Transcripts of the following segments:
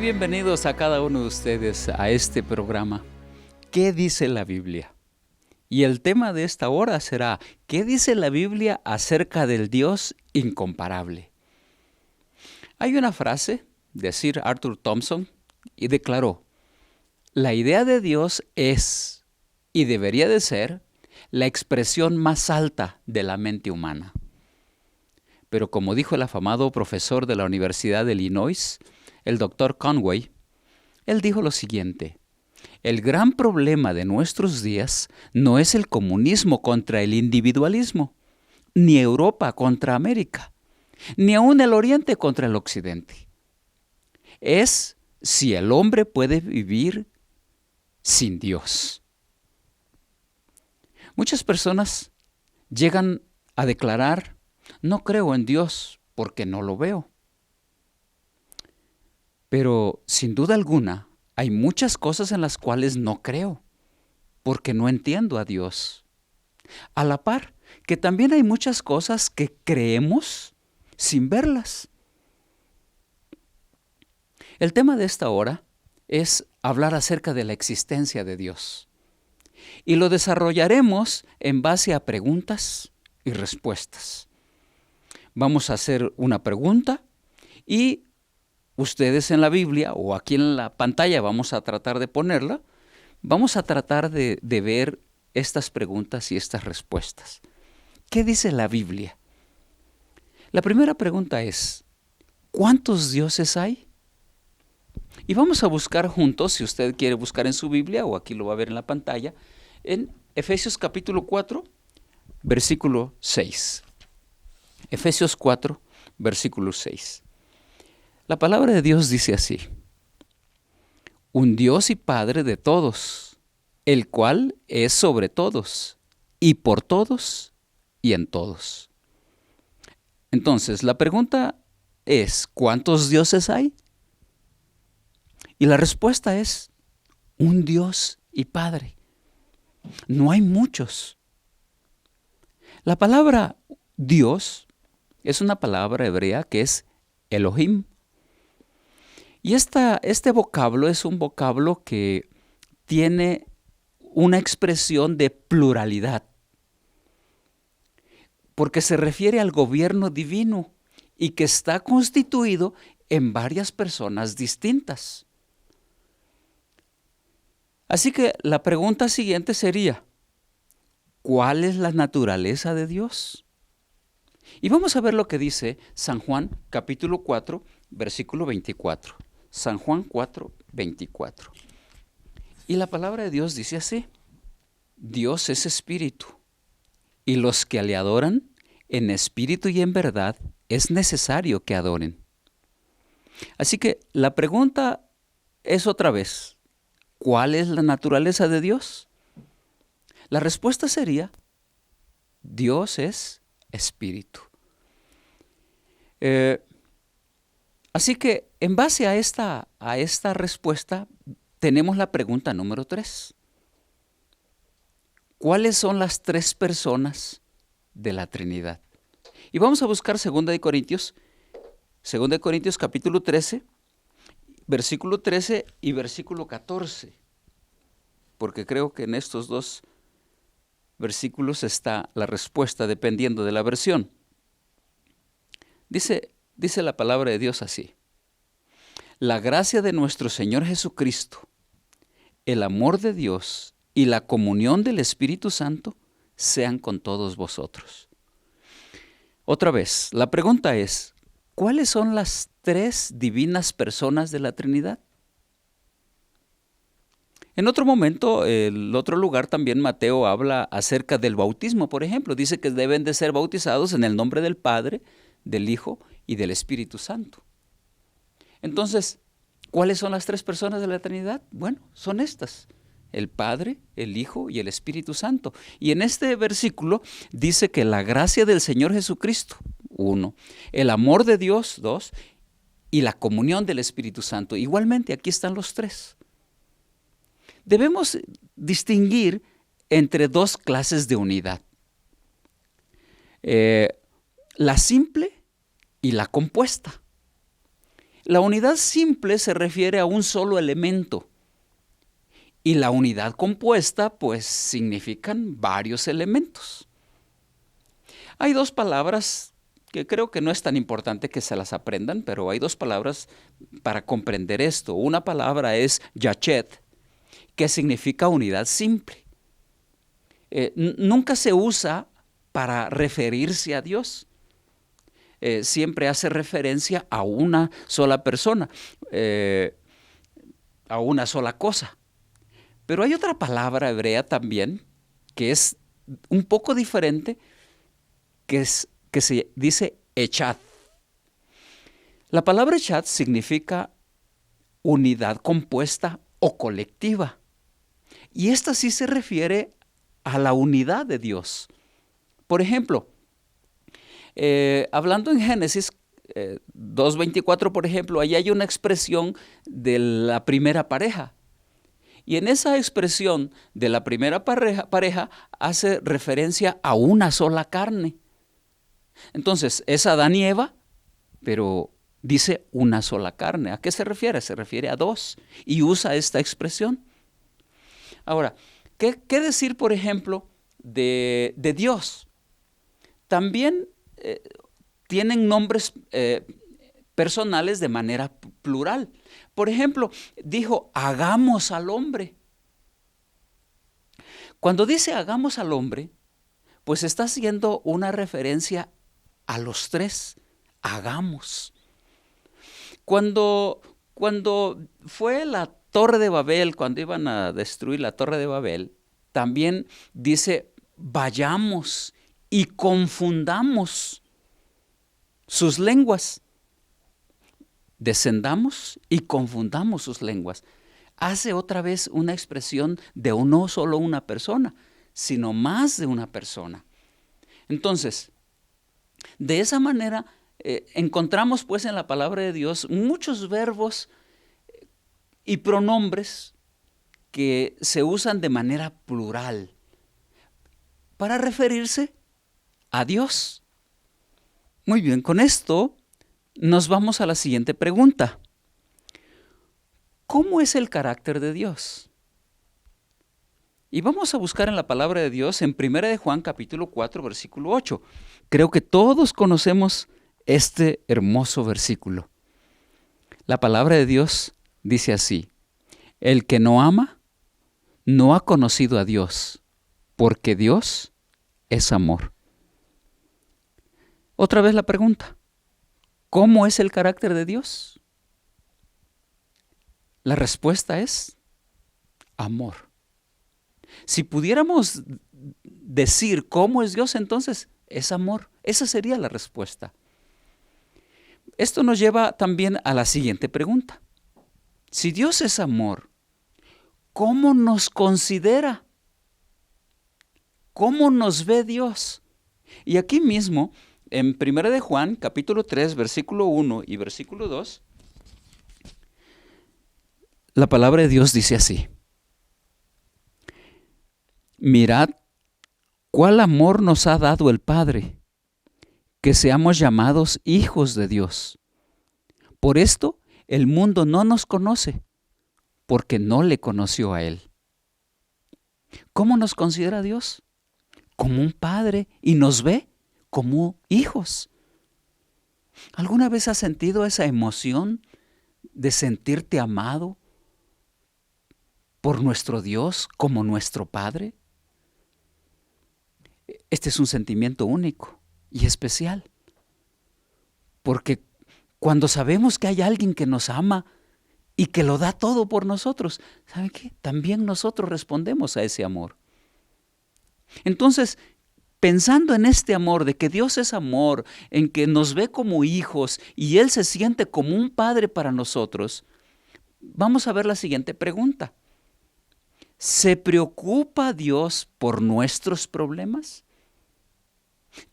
bienvenidos a cada uno de ustedes a este programa. ¿Qué dice la Biblia? Y el tema de esta hora será, ¿qué dice la Biblia acerca del Dios incomparable? Hay una frase de Sir Arthur Thompson y declaró, la idea de Dios es, y debería de ser, la expresión más alta de la mente humana. Pero como dijo el afamado profesor de la Universidad de Illinois, el Dr. Conway, él dijo lo siguiente, el gran problema de nuestros días no es el comunismo contra el individualismo, ni Europa contra América, ni aún el Oriente contra el Occidente. Es si el hombre puede vivir sin Dios. Muchas personas llegan a declarar, no creo en Dios porque no lo veo. Pero sin duda alguna, hay muchas cosas en las cuales no creo, porque no entiendo a Dios. A la par, que también hay muchas cosas que creemos sin verlas. El tema de esta hora es hablar acerca de la existencia de Dios. Y lo desarrollaremos en base a preguntas y respuestas. Vamos a hacer una pregunta y ustedes en la Biblia o aquí en la pantalla vamos a tratar de ponerla, vamos a tratar de ver estas preguntas y estas respuestas. ¿Qué dice la Biblia? La primera pregunta es, ¿cuántos dioses hay? Y vamos a buscar juntos, si usted quiere buscar en su Biblia o aquí lo va a ver en la pantalla, en Efesios capítulo 4, versículo 6. Efesios 4, versículo 6. La palabra de Dios dice así, un Dios y Padre de todos, el cual es sobre todos, y por todos, y en todos. Entonces, la pregunta es, ¿cuántos dioses hay? Y la respuesta es, un Dios y Padre. No hay muchos. La palabra Dios es una palabra hebrea que es Elohim. Y este vocablo es un vocablo que tiene una expresión de pluralidad, porque se refiere al gobierno divino y que está constituido en varias personas distintas. Así que la pregunta siguiente sería, ¿cuál es la naturaleza de Dios? Y vamos a ver lo que dice San Juan capítulo 4, versículo 24. San Juan 4, 24. Y la palabra de Dios dice así, Dios es espíritu, y los que le adoran en espíritu y en verdad es necesario que adoren. Así que la pregunta es otra vez, ¿cuál es la naturaleza de Dios? La respuesta sería, Dios es espíritu. Así que en base a esta respuesta tenemos la pregunta número 3. ¿Cuáles son las 3 personas de la Trinidad? Y vamos a buscar 2 Corintios capítulo 13, versículo 13 y versículo 14, porque creo que en estos 2 versículos está la respuesta dependiendo de la versión. Dice la palabra de Dios así, la gracia de nuestro Señor Jesucristo, el amor de Dios y la comunión del Espíritu Santo sean con todos vosotros. Otra vez, la pregunta es, ¿cuáles son las 3 divinas personas de la Trinidad? En otro momento, en otro lugar también Mateo habla acerca del bautismo, por ejemplo, dice que deben de ser bautizados en el nombre del Padre, del Hijo y del Espíritu Santo. Entonces, ¿cuáles son las 3 personas de la Trinidad? Bueno, son estas, el Padre, el Hijo y el Espíritu Santo. Y en este versículo dice que la gracia del Señor Jesucristo, 1, el amor de Dios, 2, y la comunión del Espíritu Santo. Igualmente, aquí están los 3. Debemos distinguir entre 2 clases de unidad. La simple y la compuesta. La unidad simple se refiere a un solo elemento y la unidad compuesta pues significan varios elementos. Hay dos palabras que creo que no es tan importante que se las aprendan, pero hay dos palabras para comprender esto. Una palabra es yachet, que significa unidad simple. Nunca se usa para referirse a Dios. Siempre hace referencia a una sola persona, a una sola cosa. Pero hay otra palabra hebrea también que es un poco diferente, que se dice echad. La palabra echad significa unidad compuesta o colectiva. Y esta sí se refiere a la unidad de Dios. Por ejemplo, hablando en Génesis 2:24, por ejemplo, ahí hay una expresión de la primera pareja. Y en esa expresión de la primera pareja hace referencia a una sola carne. Entonces, es Adán y Eva, pero dice una sola carne. ¿A qué se refiere? Se refiere a dos y usa esta expresión. Ahora, ¿qué decir, por ejemplo, de Dios? También tienen nombres personales de manera plural. Por ejemplo, dijo, hagamos al hombre. Cuando dice hagamos al hombre, pues está haciendo una referencia a los tres, hagamos. Cuando fue la Torre de Babel, cuando iban a destruir la Torre de Babel, también dice, vayamos y confundamos sus lenguas. Descendamos y confundamos sus lenguas. Hace otra vez una expresión de no solo una persona, sino más de una persona. Entonces, de esa manera encontramos pues en la palabra de Dios muchos verbos y pronombres que se usan de manera plural para referirse a Dios. Muy bien, con esto nos vamos a la siguiente pregunta. ¿Cómo es el carácter de Dios? Y vamos a buscar en la palabra de Dios en 1 de Juan capítulo 4, versículo 8. Creo que todos conocemos este hermoso versículo. La palabra de Dios dice así: el que no ama, no ha conocido a Dios, porque Dios es amor. Otra vez la pregunta: ¿cómo es el carácter de Dios? La respuesta es amor. Si pudiéramos decir cómo es Dios, entonces es amor. Esa sería la respuesta. Esto nos lleva también a la siguiente pregunta. Si Dios es amor, ¿cómo nos considera? ¿Cómo nos ve Dios? Y aquí mismo, en 1 de Juan, capítulo 3, versículo 1 y versículo 2, la palabra de Dios dice así: mirad cuál amor nos ha dado el Padre, que seamos llamados hijos de Dios. Por esto el mundo no nos conoce, porque no le conoció a Él. ¿Cómo nos considera Dios? Como un padre, y nos ve como hijos. ¿Alguna vez has sentido esa emoción de sentirte amado por nuestro Dios como nuestro Padre? Este es un sentimiento único y especial, porque cuando sabemos que hay alguien que nos ama y que lo da todo por nosotros, ¿saben qué? También nosotros respondemos a ese amor. Entonces, pensando en este amor, de que Dios es amor, en que nos ve como hijos y Él se siente como un padre para nosotros, vamos a ver la siguiente pregunta. ¿Se preocupa Dios por nuestros problemas?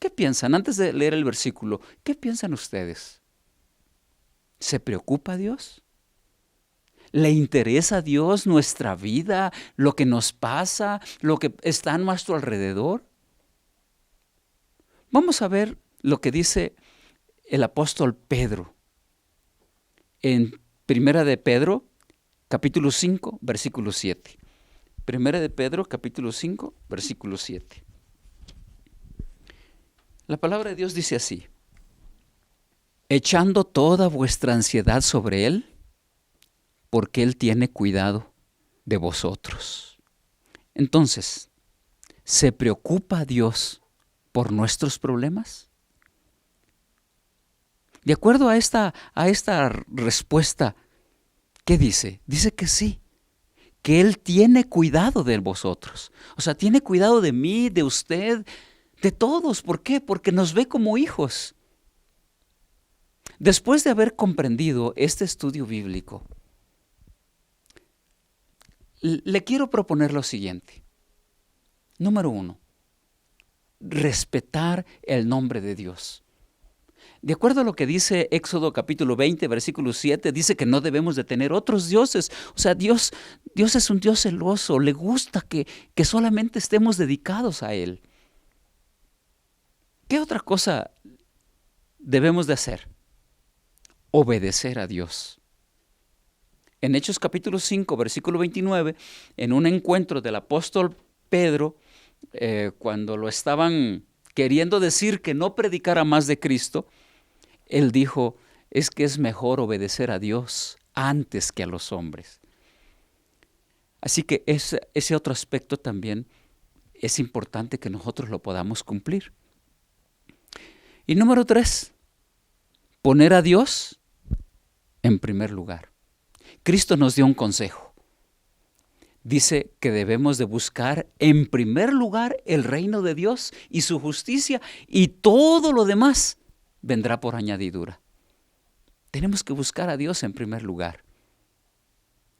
¿Qué piensan? Antes de leer el versículo, ¿qué piensan ustedes? ¿Se preocupa Dios? ¿Le interesa a Dios nuestra vida, lo que nos pasa, lo que está a nuestro alrededor? Vamos a ver lo que dice el apóstol Pedro en Primera de Pedro, capítulo 5, versículo 7. Primera de Pedro, capítulo 5, versículo 7. La palabra de Dios dice así: echando toda vuestra ansiedad sobre Él, porque Él tiene cuidado de vosotros. Entonces, ¿se preocupa Dios por nuestros problemas? De acuerdo a esta respuesta, ¿qué dice? Dice que sí, que Él tiene cuidado de vosotros. O sea, tiene cuidado de mí, de usted, de todos. ¿Por qué? Porque nos ve como hijos. Después de haber comprendido este estudio bíblico, le quiero proponer lo siguiente. Número 1, respetar el nombre de Dios. De acuerdo a lo que dice Éxodo capítulo 20, versículo 7, dice que no debemos de tener otros dioses. O sea, Dios es un Dios celoso, le gusta que solamente estemos dedicados a Él. ¿Qué otra cosa debemos de hacer? Obedecer a Dios. En Hechos capítulo 5, versículo 29, en un encuentro del apóstol Pedro, cuando lo estaban queriendo decir que no predicara más de Cristo, él dijo, es que es mejor obedecer a Dios antes que a los hombres. Así que ese otro aspecto también es importante que nosotros lo podamos cumplir. Y número 3, poner a Dios en primer lugar. Cristo nos dio un consejo. Dice que debemos de buscar en primer lugar el reino de Dios y su justicia, y todo lo demás vendrá por añadidura. Tenemos que buscar a Dios en primer lugar.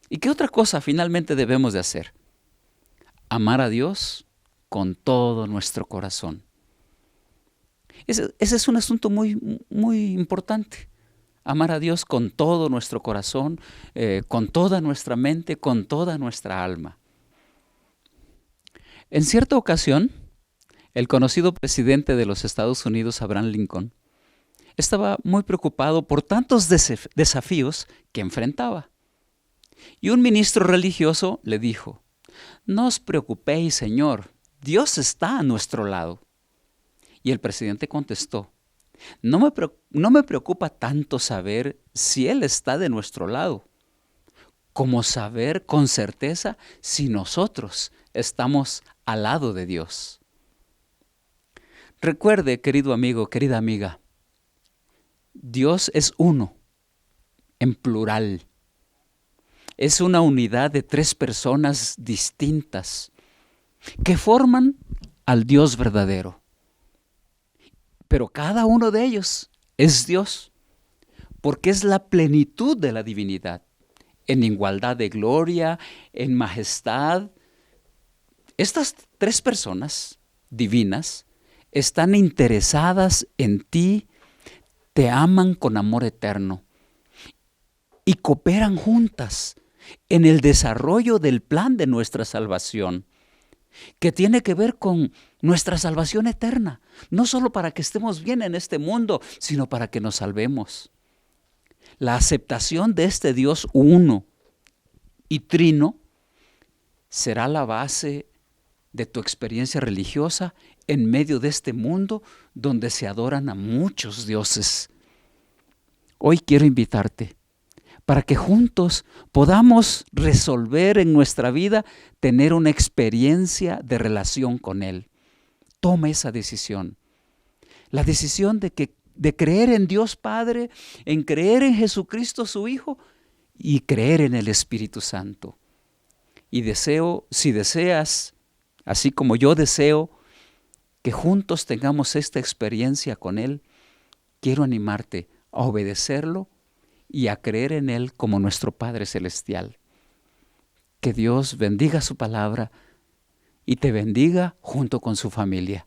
¿Y qué otra cosa finalmente debemos de hacer? Amar a Dios con todo nuestro corazón. Ese es un asunto muy, muy importante. Amar a Dios con todo nuestro corazón, con toda nuestra mente, con toda nuestra alma. En cierta ocasión, el conocido presidente de los Estados Unidos, Abraham Lincoln, estaba muy preocupado por tantos desafíos que enfrentaba. Y un ministro religioso le dijo, no os preocupéis, Señor, Dios está a nuestro lado. Y el presidente contestó, no me preocupa tanto saber si Él está de nuestro lado, como saber con certeza si nosotros estamos al lado de Dios. Recuerde, querido amigo, querida amiga, Dios es uno, en plural. Es una unidad de 3 personas distintas que forman al Dios verdadero. Pero cada uno de ellos es Dios, porque es la plenitud de la divinidad, en igualdad de gloria, en majestad. Estas 3 personas divinas están interesadas en ti, te aman con amor eterno y cooperan juntas en el desarrollo del plan de nuestra salvación, que tiene que ver con nuestra salvación eterna, no solo para que estemos bien en este mundo, sino para que nos salvemos. La aceptación de este Dios uno y trino será la base de tu experiencia religiosa en medio de este mundo donde se adoran a muchos dioses. Hoy quiero invitarte para que juntos podamos resolver en nuestra vida tener una experiencia de relación con Él. Toma esa decisión. La decisión de creer en Dios Padre, en creer en Jesucristo su Hijo y creer en el Espíritu Santo. Y deseo, si deseas, así como yo deseo, que juntos tengamos esta experiencia con Él, quiero animarte a obedecerlo y a creer en Él como nuestro Padre Celestial. Que Dios bendiga su palabra y te bendiga junto con su familia.